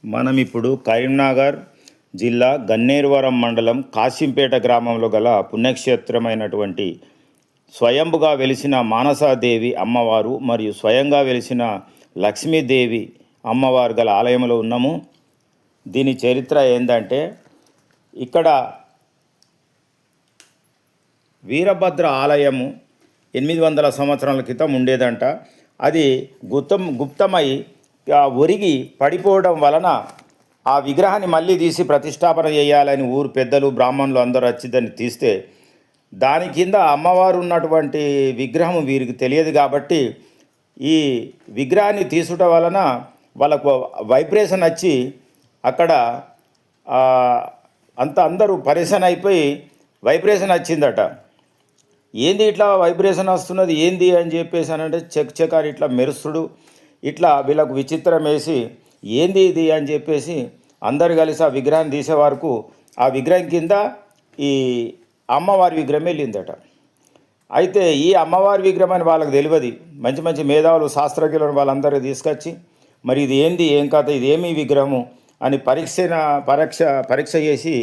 మనం ఇప్పుడు కరీంనగర్ జిల్లా గన్నేరువరం మండలం కాశీంపేట గ్రామంలో గల పుణ్యక్షేత్రమైనటువంటి స్వయంభుగా వెలిసిన మానసాదేవి అమ్మవారు మరియు స్వయంగా వెలిసిన లక్ష్మీదేవి అమ్మవారు గల ఆలయంలో ఉన్నాము. దీని చరిత్ర ఏంటంటే, ఇక్కడ వీరభద్ర ఆలయము 800 సంవత్సరాల క్రితం ఉండేదంట. అది గుప్తమై ఒరిగి పడిపోవడం వలన ఆ విగ్రహాన్ని మళ్ళీ తీసి ప్రతిష్టాపన చేయాలని ఊరు పెద్దలు బ్రాహ్మణులు అందరూ వచ్చి దాన్ని తీస్తే, దాని కింద అమ్మవారు ఉన్నటువంటి విగ్రహం వీరికి తెలియదు కాబట్టి ఈ విగ్రహాన్ని తీసుట వలన వాళ్ళకు వైబ్రేషన్ వచ్చి అక్కడ అందరూ పరేషాన్ అయిపోయి వైబ్రేషన్ వచ్చిందట. ఏంది ఇట్లా వైబ్రేషన్ వస్తున్నది ఏంది అని చెప్పేసి అంటే చెక్ అని ఇట్లా మెరుస్తుడు, ఇట్లా వీళ్ళకు విచిత్రం వేసి ఏంది ఇది అని చెప్పేసి అందరు కలిసి ఆ విగ్రహాన్ని తీసే వరకు ఆ విగ్రహం కింద ఈ అమ్మవారి విగ్రహం వెళ్ళిందట. అయితే ఈ అమ్మవారి విగ్రహం అని వాళ్ళకి తెలియదు. మంచి మంచి మేధావులు శాస్త్రజ్ఞులను వాళ్ళందరూ తీసుకొచ్చి, మరి ఇది ఏంది ఏం కథ, ఇది ఏమి విగ్రహము అని పరీక్ష చేసి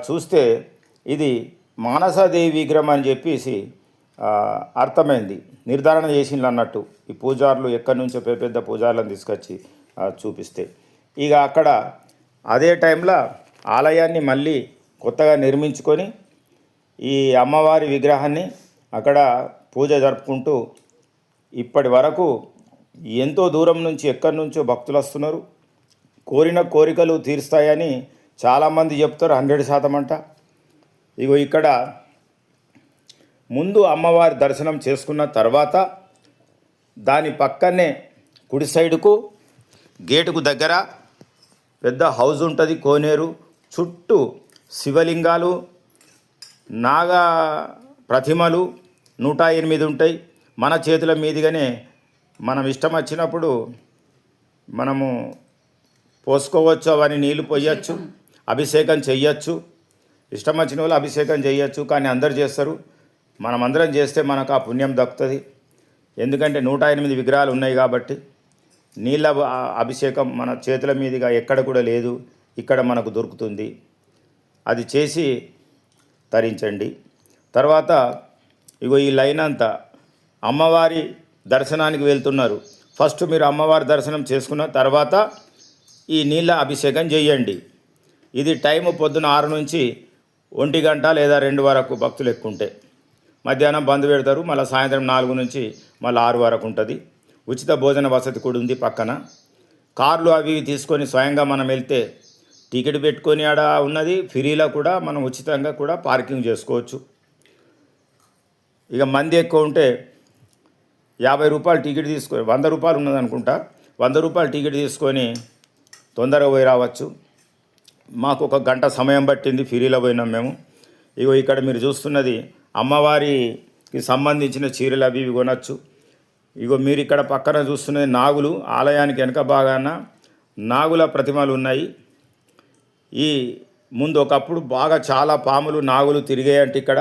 చూస్తే ఇది మానసాదేవి విగ్రహం అని చెప్పేసి అర్థమైంది, నిర్ధారణ చేసిండ్రు అన్నట్టు. ఈ పూజారులు ఎక్కడి నుంచో పెద్ద పూజారులను తీసుకొచ్చి చూపిస్తే, ఇక అక్కడ అదే టైంలో ఆలయాన్ని మళ్ళీ కొత్తగా నిర్మించుకొని ఈ అమ్మవారి విగ్రహాన్ని అక్కడ పూజ జరుపుకుంటూ ఇప్పటి వరకు ఎంతో దూరం నుంచి ఎక్కడి నుంచో భక్తులు వస్తున్నారు. కోరిన కోరికలు తీరుస్తాయని చాలామంది చెప్తారు, 100% అంట. ఇగో ఇక్కడ ముందు అమ్మవారి దర్శనం చేసుకున్న తర్వాత దాని పక్కనే కుడి సైడుకు గేటుకు దగ్గర పెద్ద హౌస్ ఉంటుంది, కోనేరు. చుట్టూ శివలింగాలు, నాగ ప్రతిమలు 108 ఉంటాయి. మన చేతుల మీదుగానే మనం ఇష్టం వచ్చినప్పుడు మనము పోసుకోవచ్చు, అవన్నీ నీళ్లు పోయచ్చు, అభిషేకం చెయ్యొచ్చు. ఇష్టం వచ్చిన వాళ్ళు అభిషేకం చేయొచ్చు, కానీ అందరు చేస్తారు. మనమందరం చేస్తే మనకు ఆ పుణ్యం దక్కుతుంది. ఎందుకంటే 108 విగ్రహాలు ఉన్నాయి కాబట్టి నీళ్ళ అభిషేకం మన చేతుల మీదుగా ఎక్కడ కూడా లేదు, ఇక్కడ మనకు దొరుకుతుంది. అది చేసి తరించండి. తర్వాత ఇగో ఈ లైన్ అంతా అమ్మవారి దర్శనానికి వెళ్తున్నారు. ఫస్ట్ మీరు అమ్మవారి దర్శనం చేసుకున్న తర్వాత ఈ నీళ్ళ అభిషేకం చేయండి. ఇది టైము పొద్దున 6 నుంచి 1 గంట లేదా 2 వరకు భక్తులు ఎక్కువ ఉంటే. మధ్యాహ్నం బంద్ పెడతారు, మళ్ళీ సాయంత్రం 4 నుంచి మళ్ళీ 6 వరకు ఉంటుంది. ఉచిత భోజన వసతి కూడా ఉంది పక్కన. కార్లు అవి తీసుకొని స్వయంగా మనం వెళ్తే టికెట్ పెట్టుకొని ఆడ ఉన్నది, ఫ్రీలో కూడా మనం ఉచితంగా కూడా పార్కింగ్ చేసుకోవచ్చు. ఇక మంది ఎక్కువ ఉంటే 50 రూపాయలు టికెట్ తీసుకొని, 100 రూపాయలు ఉన్నదనుకుంటా, 100 రూపాయలు టికెట్ తీసుకొని తొందరగా పోయి రావచ్చు. మాకు 1 గంట సమయం పట్టింది, ఫ్రీలో పోయినాం మేము. ఇగో ఇక్కడ మీరు చూస్తున్నది అమ్మవారికి సంబంధించిన చీరలు అవి ఇవి కొనచ్చు. ఇగో మీరు ఇక్కడ పక్కన చూస్తున్నది నాగులు. ఆలయానికి వెనక భాగాన నాగుల ప్రతిమలు ఉన్నాయి. ఈ ముందు ఒకప్పుడు బాగా చాలా పాములు నాగులు తిరిగాయంటే ఇక్కడ.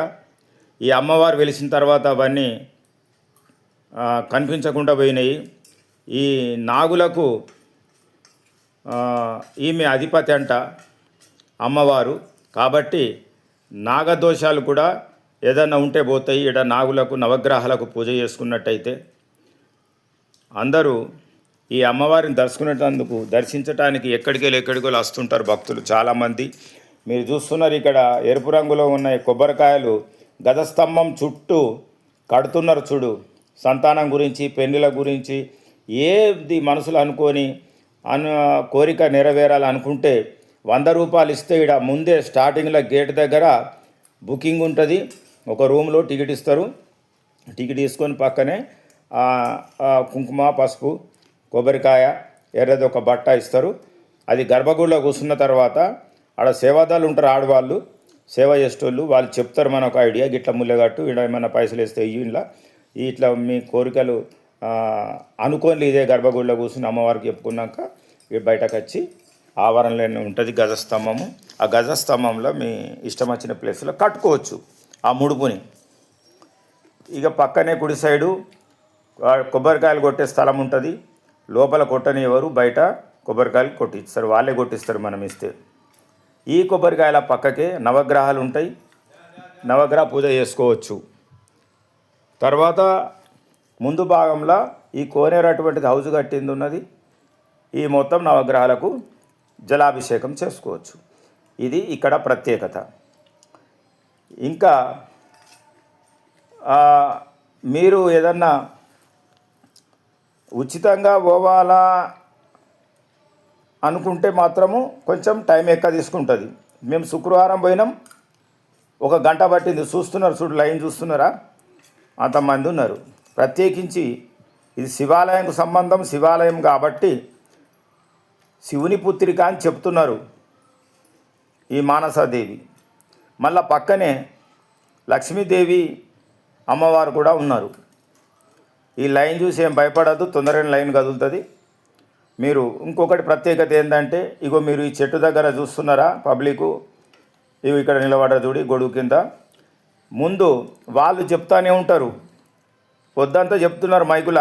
ఈ అమ్మవారు వెలిసిన తర్వాత అవన్నీ కనిపించకుండా పోయినాయి. ఈ నాగులకు ఈమె అధిపతి అంట అమ్మవారు. కాబట్టి నాగదోషాలు కూడా ఏదన్నా ఉంటే పోతాయి. ఇక్కడ నాగులకు నవగ్రహాలకు పూజ చేసుకున్నట్టయితే అందరూ ఈ అమ్మవారిని దర్శించటానికి ఎక్కడికో వస్తుంటారు భక్తులు చాలామంది. మీరు చూస్తున్నారు ఇక్కడ ఎరుపు రంగులో ఉన్న కొబ్బరికాయలు గజస్తంభం చుట్టూ కడుతున్నారు చూడు. సంతానం గురించి, పెళ్లిల గురించి ఏది మనసులు అనుకొని కోరిక నెరవేరాలనుకుంటే 100 రూపాయలు ఇస్తే ఇక్కడ ముందే స్టార్టింగ్లో గేట్ దగ్గర బుకింగ్ ఉంటుంది. ఒక రూమ్లో టికెట్ ఇస్తారు. టికెట్ తీసుకొని పక్కనే కుంకుమ, పసుపు, కొబ్బరికాయ, ఎర్రది ఒక బట్ట ఇస్తారు. అది గర్భగుడిలో కూర్చున్న తర్వాత ఆడ సేవాదాలు ఉంటారు, ఆడవాళ్ళు సేవ చేసేటోళ్ళు. వాళ్ళు చెప్తారు మనకు ఐడియా, గిట్ల ముల్లెగట్టు, ఇక్కడ ఏమైనా పైసలు వేస్తే ఇలా ఇట్లా మీ కోరికలు అనుకోని ఇదే గర్భగుడిలో కూర్చుని అమ్మవారికి చెప్పుకున్నాక బయటకు వచ్చి ఆవరణలోనే ఉంటుంది గజస్తంభము. ఆ గజస్తంభంలో మీ ఇష్టం వచ్చిన ప్లేస్లో కట్టుకోవచ్చు ఆ ముడుపుని. ఇక పక్కనే కుడి సైడు కొబ్బరికాయలు కొట్టే స్థలం ఉంటుంది. లోపల కొట్టనివ్వరు, బయట కొబ్బరికాయలు కొట్టిస్తారు, వాళ్ళే కొట్టిస్తారు మనం ఇస్తే. ఈ కొబ్బరికాయల పక్కకే నవగ్రహాలు ఉంటాయి, నవగ్రహ పూజ చేసుకోవచ్చు. తర్వాత ముందు భాగంలో ఈ కోనేరు అటువంటిది హౌజ్ కట్టింది ఉన్నది. ఈ మొత్తం నవగ్రహాలకు జలాభిషేకం చేసుకోవచ్చు. ఇది ఇక్కడ ప్రత్యేకత. ఇంకా మీరు ఏదన్నా ఉచితంగా పోవాలా అనుకుంటే మాత్రము కొంచెం టైం ఎక్కువ తీసుకుంటుంది. మేము శుక్రవారం పోయినాం, 1 గంట పట్టింది. చూస్తున్నారు చూడు, లైన్ చూస్తున్నారా, అంతమంది ఉన్నారు. ప్రత్యేకించి ఇది శివాలయంకు సంబంధం, శివాలయం కాబట్టి శివుని పుత్రిక అని చెప్తున్నారు ఈ మానసాదేవి. మళ్ళా పక్కనే లక్ష్మీదేవి అమ్మవారు కూడా ఉన్నారు. ఈ లైన్ చూసి ఏం భయపడద్దు, తొందరగా లైన్ కదులుతుంది. మీరు ఇంకొకటి ప్రత్యేకత ఏంటంటే, ఇగో మీరు ఈ చెట్టు దగ్గర చూస్తున్నారా పబ్లిక్, ఇవి ఇక్కడ నిలబడ్డ చూడి గొడుగు కింద. ముందు వాళ్ళు చెప్తానే ఉంటారు, వద్దంతా చెప్తున్నారు మైకుల.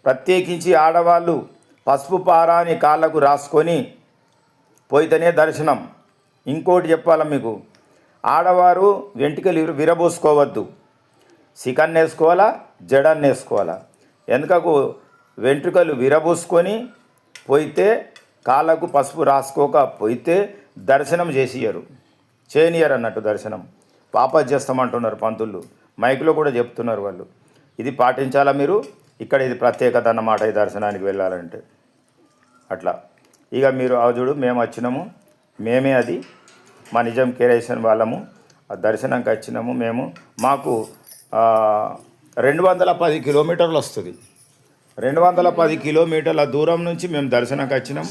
ప్రత్యేకించి ఆడవాళ్ళు పసుపు పారాని కాళ్ళకు రాసుకొని పోయితేనే దర్శనం. ఇంకోటి చెప్పాలా మీకు, ఆడవారు వెంట్రుకలు విరబోసుకోవద్దు, సికన్ వేసుకోవాలా, జడన్ వేసుకోవాలా. ఎందుకకు వెంట్రుకలు విరబోసుకొని పోయితే, కాళ్ళకు పసుపు రాసుకోకపోతే దర్శనం చేయనియరు అన్నట్టు. దర్శనం పాప చేస్తామంటున్నారు పంతులు, మైకులో కూడా చెప్తున్నారు వాళ్ళు. ఇది పాటించాలా మీరు. ఇక్కడ ఇది ప్రత్యేకత అన్నమాట ఈ దర్శనానికి వెళ్ళాలంటే. అట్లా ఇక మీరు చూడు, మేము వచ్చినాము, మేమే అది మా నిజం కేరేషన్ వాళ్ళము. ఆ దర్శనంకి వచ్చినాము మేము. మాకు 210 కిలోమీటర్లు వస్తుంది. 210 కిలోమీటర్ల దూరం నుంచి మేము దర్శనంకి వచ్చినాం,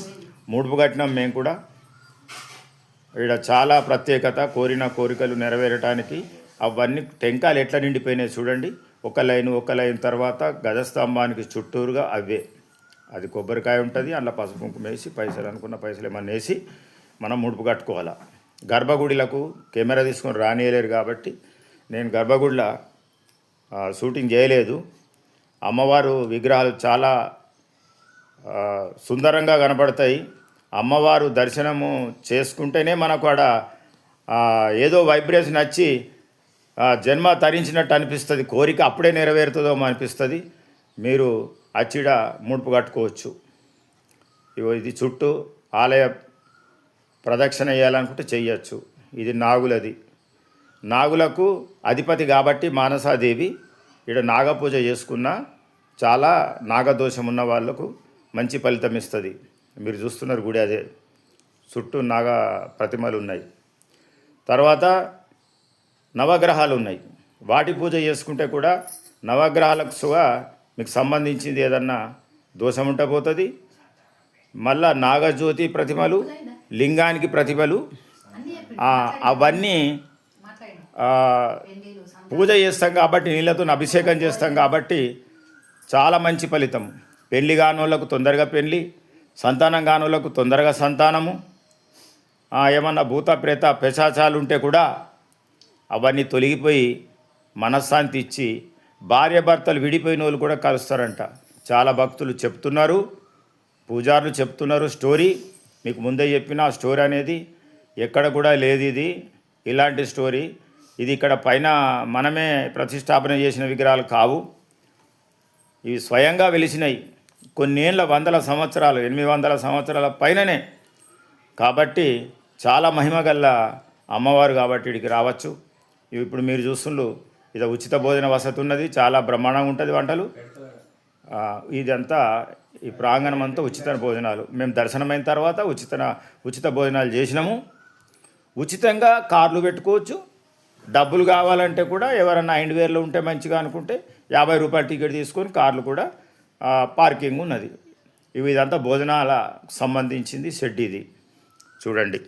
ముడుపు కట్టినాం మేము కూడా. ఇక్కడ చాలా ప్రత్యేకత, కోరిన కోరికలు నెరవేరటానికి అవన్నీ టెంకాయలు ఎట్లా నిండిపోయినాయి చూడండి. ఒక లైన్ తర్వాత గజస్తంభానికి చుట్టూరుగా అవే. అది కొబ్బరికాయ ఉంటుంది, అందులో పసుపు కుంకుమ వేసి పైసలు అనుకున్న పైసలు ఏమన్నా వేసి మనం ముడుపు కట్టుకోవాలా. గర్భగుడిలకు కెమెరా తీసుకొని రానియలేరు కాబట్టి నేను గర్భగుడిలో షూటింగ్ చేయలేదు. అమ్మవారు విగ్రహాలు చాలా సుందరంగా కనపడతాయి. అమ్మవారు దర్శనము చేసుకుంటేనే మనకు ఆడ ఏదో వైబ్రేషన్ వచ్చి జన్మ తరించినట్టు అనిపిస్తుంది, కోరిక అప్పుడే నెరవేరుతుందో అనిపిస్తుంది. మీరు అచ్చిడ ముడుపు కట్టుకోవచ్చు. ఇది చుట్టూ ఆలయ ప్రదక్షిణ చేయాలనుకుంటే చెయ్యొచ్చు. ఇది నాగులది, నాగులకు అధిపతి కాబట్టి మానసాదేవి. ఇక్కడ నాగపూజ చేసుకున్న చాలా నాగదోషం ఉన్న వాళ్ళకు మంచి ఫలితం ఇస్తుంది. మీరు చూస్తున్నారు గుడి అదే, చుట్టూ నాగ ప్రతిమలు ఉన్నాయి. తర్వాత నవగ్రహాలు ఉన్నాయి, వాటి పూజ చేసుకుంటే కూడా నవగ్రహాలకు సుగా మీకు సంబంధించింది ఏదన్నా దోషం ఉంటే పోతుంది. మళ్ళా నాగజ్యోతి ప్రతిమలు, లింగానికి ప్రతిమలు, అవన్నీ పూజ చేస్తాం కాబట్టి, నీళ్ళతో అభిషేకం చేస్తాం కాబట్టి చాలా మంచి ఫలితం. పెళ్లి కానోళ్ళకు తొందరగా పెళ్ళి, సంతానం కానోళ్ళకు తొందరగా సంతానము, ఏమన్నా భూత ప్రేత పిశాచాలు ఉంటే కూడా అవన్నీ తొలగిపోయి మనశ్శాంతి ఇచ్చి భార్యాభర్తలు విడిపోయిన వాళ్ళు కూడా కలుస్తారంట. చాలా భక్తులు చెప్తున్నారు, పూజారులు చెప్తున్నారు. స్టోరీ మీకు ముందే చెప్పిన ఆ స్టోరీ అనేది ఎక్కడ కూడా లేదు. ఇది ఇలాంటి స్టోరీ. ఇది ఇక్కడ పైన మనమే ప్రతిష్టాపన చేసిన విగ్రహాలు కావు, ఇవి స్వయంగా వెలిసినాయి. కొన్నేళ్ళ 100 సంవత్సరాలు, 800 సంవత్సరాల పైననే. కాబట్టి చాలా మహిమగల్ల అమ్మవారు కాబట్టి ఇక్కడికి రావచ్చు. ఇప్పుడు మీరు చూస్తుండ్రు, ఇది ఉచిత భోజన వసతి ఉన్నది, చాలా బ్రహ్మాండంగా ఉంటుంది వంటలు. ఇదంతా ఈ ప్రాంగణం అంతా ఉచిత భోజనాలు. మేము దర్శనమైన తర్వాత ఉచిత భోజనాలు చేసినాము. ఉచితంగా కార్లు పెట్టుకోవచ్చు. డబ్బులు కావాలంటే కూడా ఎవరన్నా హైండ్వేర్లో ఉంటే మంచిగా అనుకుంటే 50 రూపాయల టికెట్ తీసుకొని కార్లు కూడా పార్కింగ్ ఉన్నది. ఇదంతా భోజనాల సంబంధించింది షెడ్. ఇది చూడండి.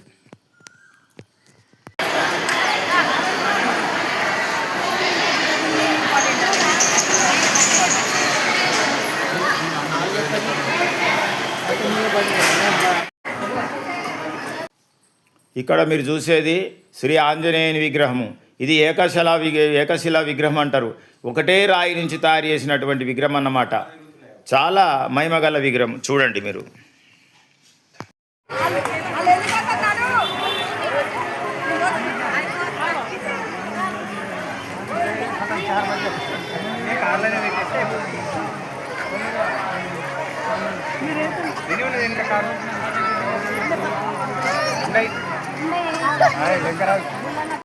ఇక్కడ మీరు చూసేది శ్రీ ఆంజనేయుని విగ్రహము. ఇది ఏకశిలా విగ్రహం అంటారు. ఒకటే రాయి నుంచి తయారు చేసినటువంటి విగ్రహం అన్నమాట. చాలా మహిమగల విగ్రహం. చూడండి మీరు. ఎన్ని ఉన్నది ఇంకా కారు వెంకరాజు